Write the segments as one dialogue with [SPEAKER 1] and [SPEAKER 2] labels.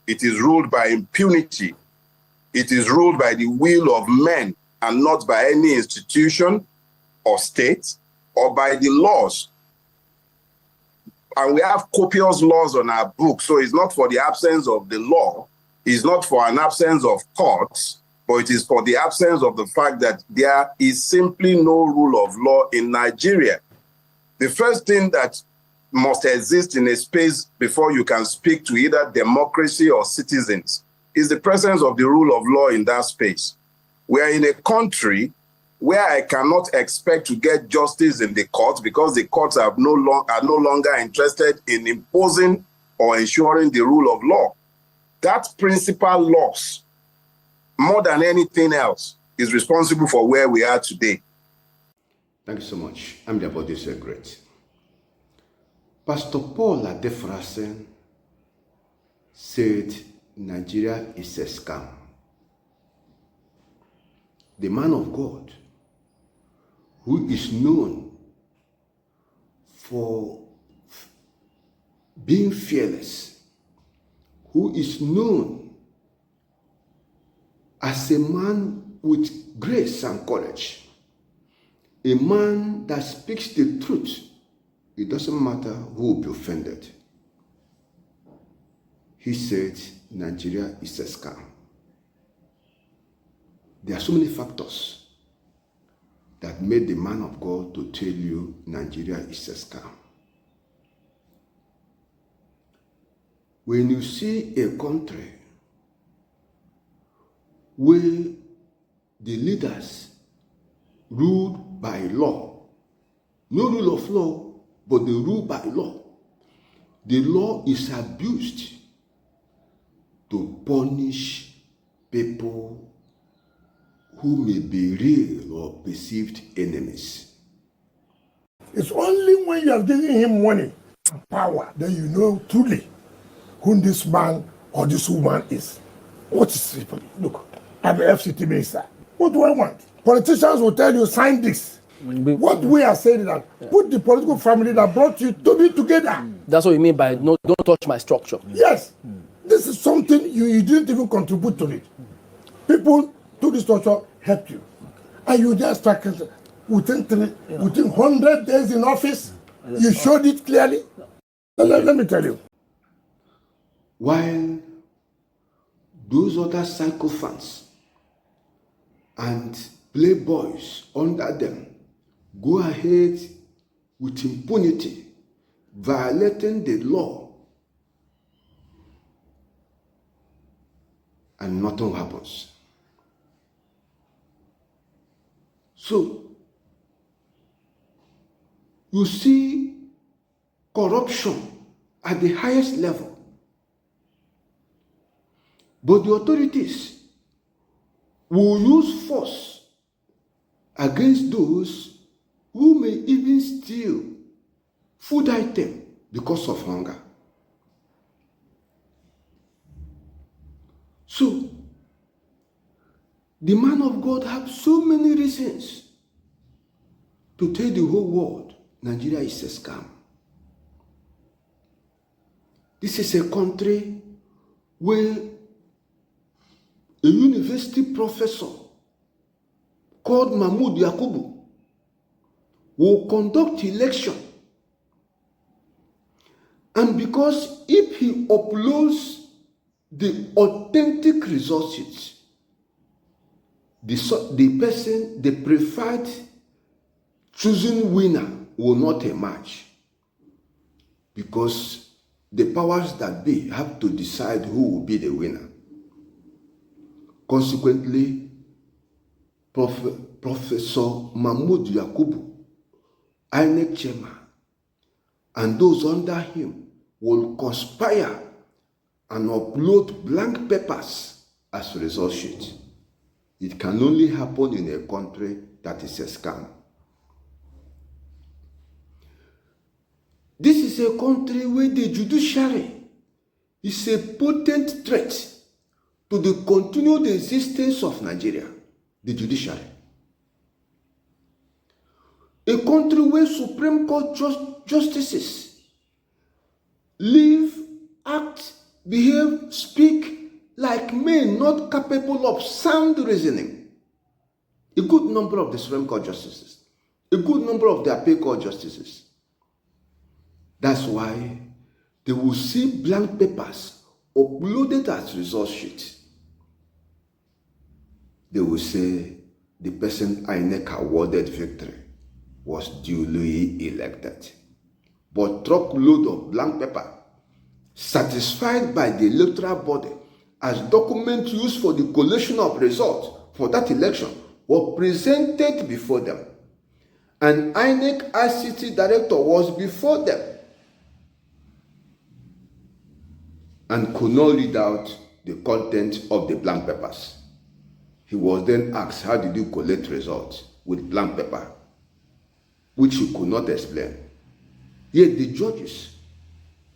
[SPEAKER 1] It is ruled by impunity. It is ruled by the will of men and not by any institution or state or by the laws. And we have copious laws on our books, so it's not for the absence of the law, it's not for an absence of courts, but it is for the absence of the fact that there is simply no rule of law in Nigeria. The first thing that must exist in a space before you can speak to either democracy or citizens is the presence of the rule of law in that space. We are in a country where I cannot expect to get justice in the courts because the courts are no longer interested in imposing or ensuring the rule of law. That principal loss, more than anything else, is responsible for where we are today.
[SPEAKER 2] Thank you so much. I'm the body secret. Pastor Paul Adefarasin said Nigeria is a scam. The man of God, who is known for being fearless, who is known as a man with grace and courage, a man that speaks the truth. It doesn't matter who will be offended. He said Nigeria is a scam. There are so many factors that made the man of God to tell you Nigeria is a scam. When you see a country where the leaders ruled by law, no rule of law, but they rule by law, the law is abused to punish people who may be real or perceived enemies.
[SPEAKER 3] It's only when you are giving him money and power that you know truly who this man or this woman is. What is it? Look, I'm an FCT minister. What do I want? Politicians will tell you, sign this. What we are saying is that put the political family that brought you to be together.
[SPEAKER 4] That's what you mean by no, don't touch my structure.
[SPEAKER 3] Yes. This is something you didn't even contribute to it. People to the structure helped you. And you just start within 100 days in office, you showed it clearly. Let me tell you.
[SPEAKER 2] While those other sycophants and playboys under them go ahead with impunity, violating the law, and nothing happens. So, you see corruption at the highest level, but the authorities will use force against those who may even steal food items because of hunger. So, the man of God has so many reasons to tell the whole world Nigeria is a scam. This is a country where a university professor called Mahmoud Yakubu will conduct election, and because if he uploads the authentic results, the preferred chosen winner will not emerge, because the powers that be have to decide who will be the winner. Consequently, Professor Mahmoud Yakubu, INEC chairman, and those under him will conspire and upload blank papers as a result sheet. It can only happen in a country that is a scam. This is a country where the judiciary is a potent threat to the continued existence of Nigeria, the judiciary. A country where Supreme Court justices live, act behave, speak like men not capable of sound reasoning. A good number of the Supreme Court justices, a good number of the Appeal Court justices. That's why they will see blank papers uploaded as result sheets. They will say the person INEC awarded victory was duly elected. But truckload of blank paper satisfied by the electoral body as document used for the collation of results for that election were presented before them. And INEC ICT director was before them and could not read out the content of the blank papers. He was then asked, how did you collect results with blank paper? Which he could not explain. Yet the judges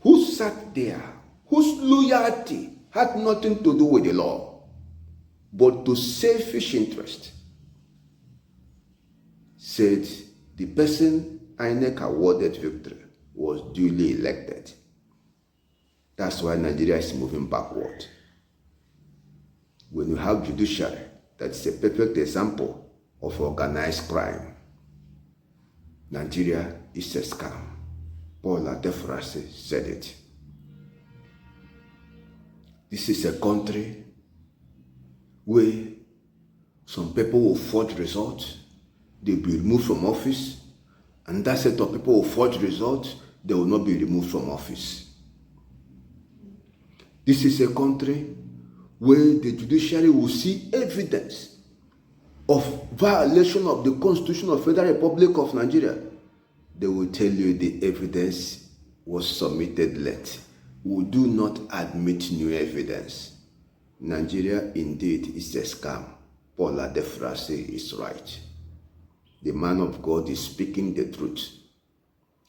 [SPEAKER 2] who sat there, whose loyalty had nothing to do with the law, but to selfish interest, said the person INEC awarded victory was duly elected. That's why Nigeria is moving backward. When you have judiciary, that's a perfect example of organized crime. Nigeria is a scam. Paul Adefarasin said it. This is a country where some people will forge results, they'll be removed from office, and that set of people will forge results, they will not be removed from office. This is a country where the judiciary will see evidence of violation of the Constitution of the Federal Republic of Nigeria. They will tell you the evidence was submitted late. We do not admit new evidence. Nigeria indeed is a scam. Paul Adefarasin is right. The man of God is speaking the truth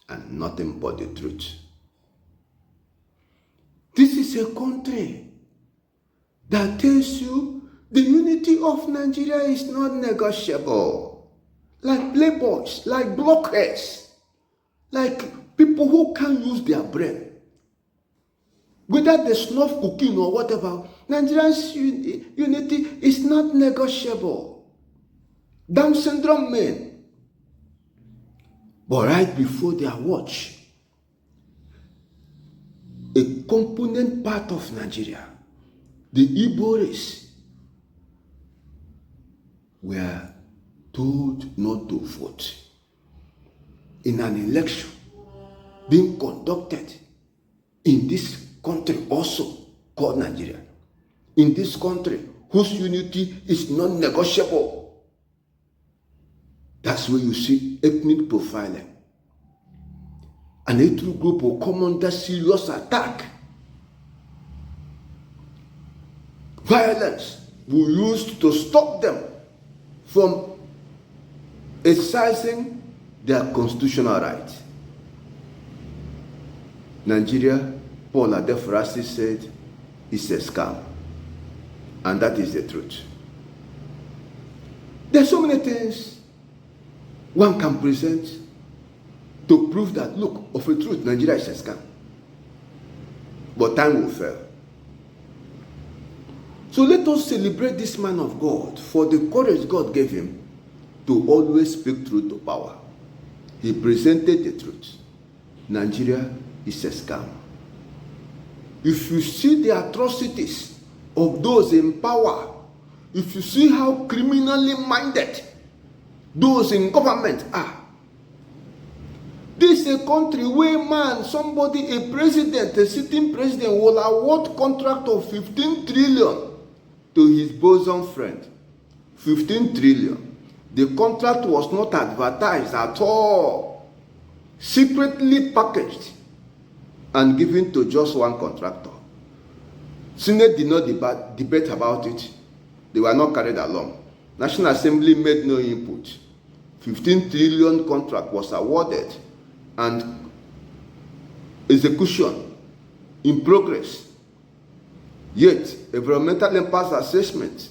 [SPEAKER 2] and nothing but the truth. This is a country that tells you the unity of Nigeria is not negotiable. Like playboys, like blockheads, like people who can't use their brain. Whether they snuff cocaine or whatever, Nigeria's unity is not negotiable. Down syndrome men. But right before their watch, a component part of Nigeria, the Igbo race, were told not to vote in an election being conducted in this country also called Nigeria. In this country whose unity is non-negotiable. That's where you see ethnic profiling. An ethnic group will come under serious attack. Violence will be used to stop them from exercising their constitutional right. Nigeria, Paul Adefarasin said, is a scam. And that is the truth. There are so many things one can present to prove that, look, of a truth, Nigeria is a scam. But time will fail. So let us celebrate this man of God for the courage God gave him to always speak truth to power. He presented the truth. Nigeria is a scam. If you see the atrocities of those in power, if you see how criminally minded those in government are, this is a country where somebody, a president, a sitting president will award contract of 15 trillion to his bosom friend. 15 trillion. The contract was not advertised at all. Secretly packaged and given to just one contractor. Senate did not debate about it. They were not carried along. National Assembly made no input. 15 trillion contract was awarded and execution in progress. Yet, environmental impact assessment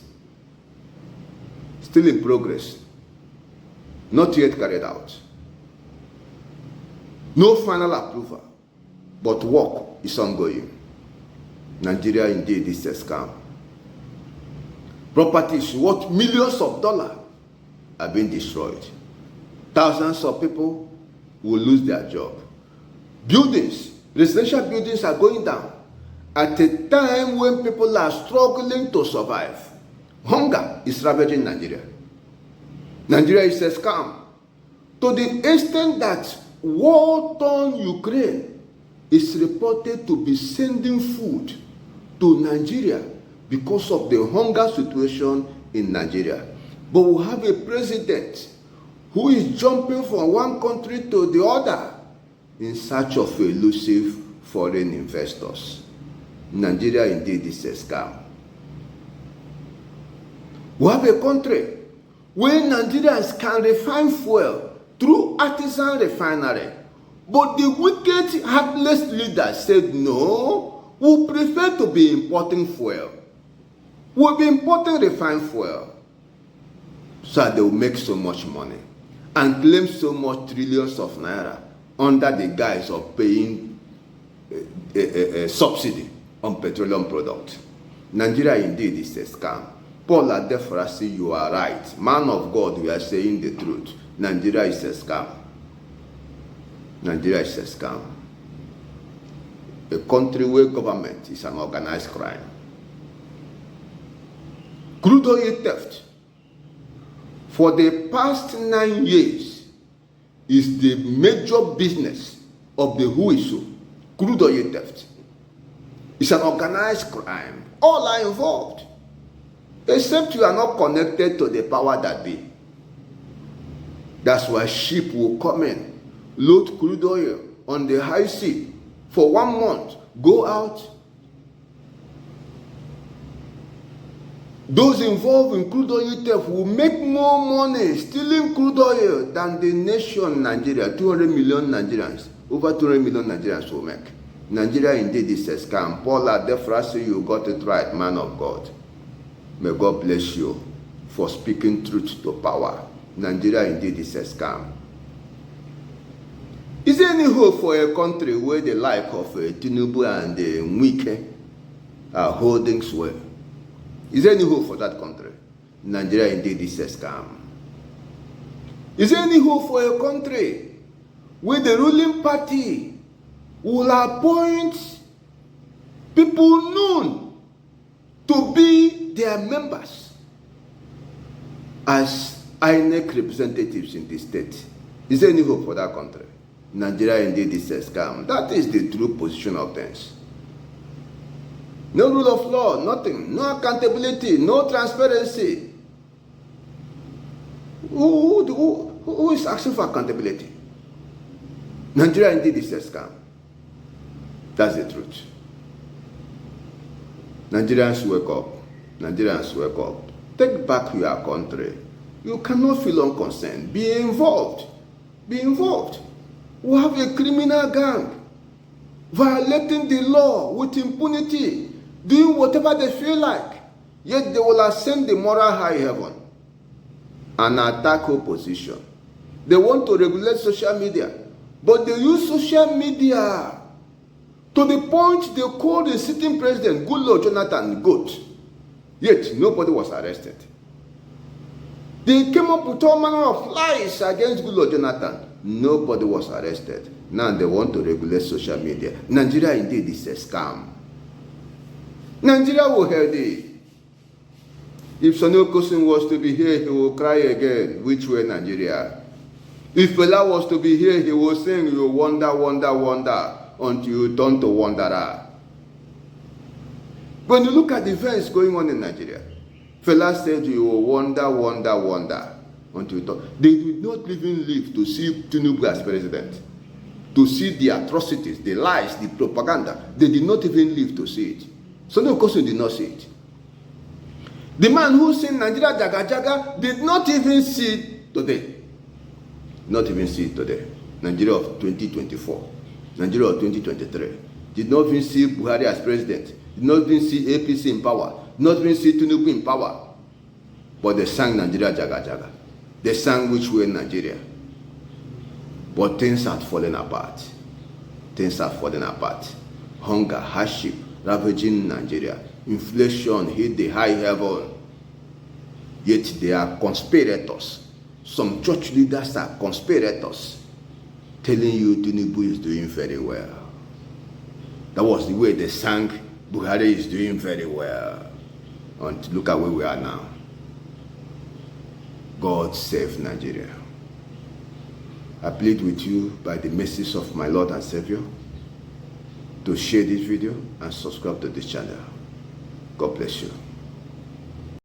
[SPEAKER 2] still in progress, not yet carried out. No final approval, but work is ongoing. Nigeria indeed is a scam. Properties worth millions of dollars are being destroyed. Thousands of people will lose their job. Buildings, residential buildings are going down at a time when people are struggling to survive. Hunger is ravaging Nigeria. Nigeria is a scam to the extent that war-torn Ukraine is reported to be sending food to Nigeria because of the hunger situation in Nigeria. But we have a president who is jumping from one country to the other in search of elusive foreign investors. Nigeria indeed is a scam. We have a country where Nigerians can refine fuel through artisan refinery, but the wicked, heartless leaders said, no, we prefer to be importing fuel. We'll be importing refined fuel so that they will make so much money and claim so much trillions of naira under the guise of paying a subsidy on petroleum products. Nigeria indeed is a scam. Paul Adefarasin, you are right. Man of God, we are saying the truth. Nigeria is a scam. Nigeria is a scam. A country where government is an organized crime. Crude oil theft for the past 9 years is the major business of the who is who. Crude oil theft. It's an organized crime. All are involved. Except you are not connected to the power that be. That's why ship will come in, load crude oil on the high sea for 1 month, go out. Those involved in crude oil theft will make more money stealing crude oil than the nation Nigeria. 200 million Nigerians, over 200 million Nigerians will make. Nigeria indeed is a scam. Paul Adefarasin, you got it right, man of God. May God bless you for speaking truth to power. Nigeria indeed is a scam. Is there any hope for a country where the like of Tinubu and Wike are holding sway? Is there any hope for that country? Nigeria indeed is a scam. Is there any hope for a country where the ruling party will appoint people known to be their members as INEC representatives in the state? Is there any hope for that country? Nigeria indeed is a scam. That is the true position of things. No rule of law, nothing. No accountability, no transparency. Who is asking for accountability? Nigeria indeed is a scam. That's the truth. Nigerians, wake up. Nigerians, wake up. Take back your country. You cannot feel unconcerned. Be involved. Be involved. We have a criminal gang violating the law with impunity, doing whatever they feel like, yet they will ascend the moral high heaven and attack opposition. They want to regulate social media, but they use social media to the point they called the sitting president, Goodluck Jonathan, goat. Yet nobody was arrested. They came up with all manner of lies against Goodluck Jonathan. Nobody was arrested. Now they want to regulate social media. Nigeria indeed is a scam. Nigeria will healthy. If Sonny Okosun was to be here, he will cry again. Which way, Nigeria? If Fela was to be here, he will sing, you wonder, wonder, wonder, until you turn to wanderer. When you look at the events going on in Nigeria, Fela said, you will wonder, wonder, wonder, until you turn. They did not even live to see Tinubu as president, to see the atrocities, the lies, the propaganda. They did not even live to see it. Sonny Okosun did not see it. The man who said Nigeria Jaga Jaga did not even see it today. Not even see it today. Nigeria of 2024. Nigeria of 2023. Did not even see Buhari as president. Did not even see APC in power. Did not even see Tinubu in power. But they sang Nigeria Jaga Jaga. They sang which way Nigeria. But things are falling apart. Things are falling apart. Hunger, hardship, ravaging Nigeria. Inflation hit the high heaven. Yet they are conspirators. Some church leaders are conspirators, telling you Tinubu is doing very well. That was the way they sang, Buhari is doing very well. And look at where we are now. God save Nigeria. I plead with you by the mercies of my Lord and Savior to share this video and subscribe to this channel. God bless you.